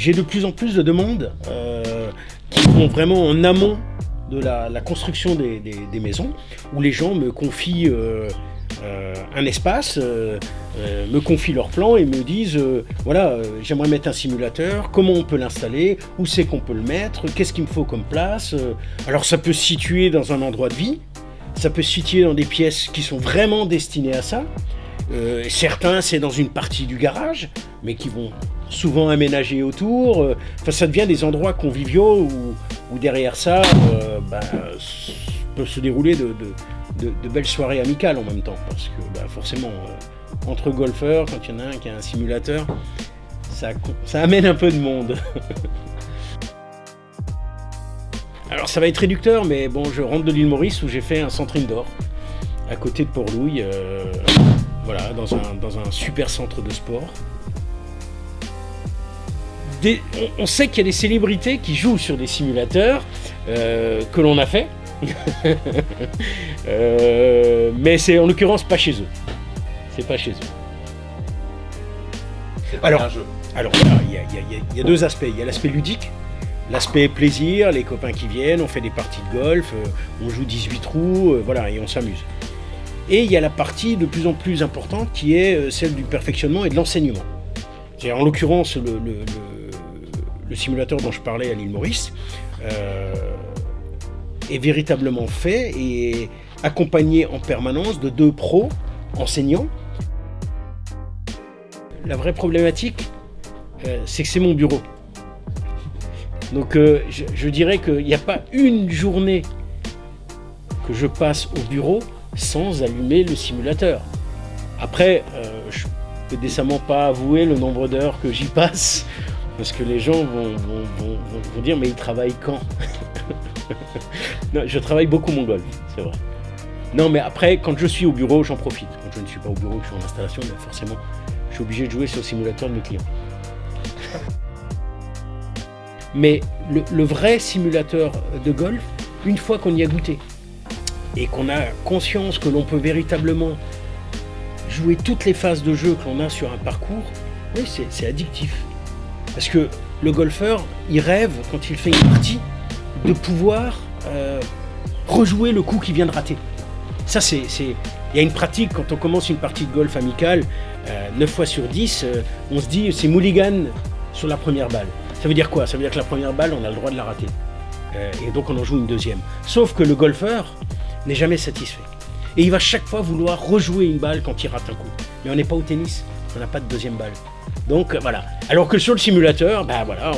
j'ai de plus en plus de demandes qui vont vraiment en amont de la construction des maisons, où les gens me confient un espace, me confient leur plan et me disent voilà, j'aimerais mettre un simulateur, comment on peut l'installer, où c'est qu'on peut le mettre, qu'est-ce qu'il me faut comme place. Alors ça peut se situer dans un endroit de vie, ça peut se situer dans des pièces qui sont vraiment destinées à ça. Certains c'est dans une partie du garage, mais qui vont souvent aménager autour. Enfin, ça devient des endroits conviviaux où derrière ça peut se dérouler de belles soirées amicales en même temps, parce que forcément entre golfeurs, quand il y en a un qui a un simulateur, ça amène un peu de monde. Alors ça va être réducteur, mais bon, je rentre de l'île Maurice où j'ai fait un centre indoor à côté de Port-Louis, voilà, dans un super centre de sport. On sait qu'il y a des célébrités qui jouent sur des simulateurs que l'on a fait, mais c'est en l'occurrence pas chez eux. C'est pas chez eux. Alors voilà, il y a deux aspects. Il y a l'aspect ludique, l'aspect plaisir, les copains qui viennent, on fait des parties de golf, on joue 18 trous, voilà, et on s'amuse. Et il y a la partie de plus en plus importante qui est celle du perfectionnement et de l'enseignement. En l'occurrence, le simulateur dont je parlais à l'île Maurice est véritablement fait et accompagné en permanence de 2 pros enseignants. La vraie problématique, c'est que c'est mon bureau. Donc je dirais qu'il n'y a pas une journée que je passe au bureau sans allumer le simulateur. Après, je peux décemment pas avouer le nombre d'heures que j'y passe, parce que les gens vont dire mais il travaille quand? Non, je travaille beaucoup mon golf, c'est vrai. Non, mais après, quand je suis au bureau, j'en profite. Quand je ne suis pas au bureau, que je suis en installation, mais forcément, je suis obligé de jouer sur le simulateur de mes clients. Mais le vrai simulateur de golf, une fois qu'on y a goûté, et qu'on a conscience que l'on peut véritablement jouer toutes les phases de jeu que l'on a sur un parcours, oui, c'est addictif. Parce que le golfeur, il rêve, quand il fait une partie, de pouvoir rejouer le coup qu'il vient de rater. Ça, il y a une pratique, quand on commence une partie de golf amicale, 9 fois sur 10, on se dit c'est mulligan sur la première balle. Ça veut dire quoi? Ça veut dire que la première balle, on a le droit de la rater. Et donc on en joue une deuxième. Sauf que le golfeur n'est jamais satisfait. Et il va chaque fois vouloir rejouer une balle quand il rate un coup. Mais on n'est pas au tennis, on n'a pas de deuxième balle. Donc voilà. Alors que sur le simulateur, voilà,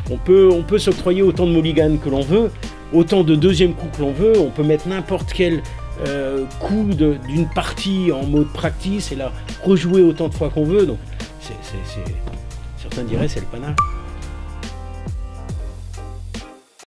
on peut s'octroyer autant de mulligan que l'on veut, autant de deuxième coup que l'on veut, on peut mettre n'importe quel coup d'une partie en mode practice et la rejouer autant de fois qu'on veut. Donc certains diraient c'est le panache.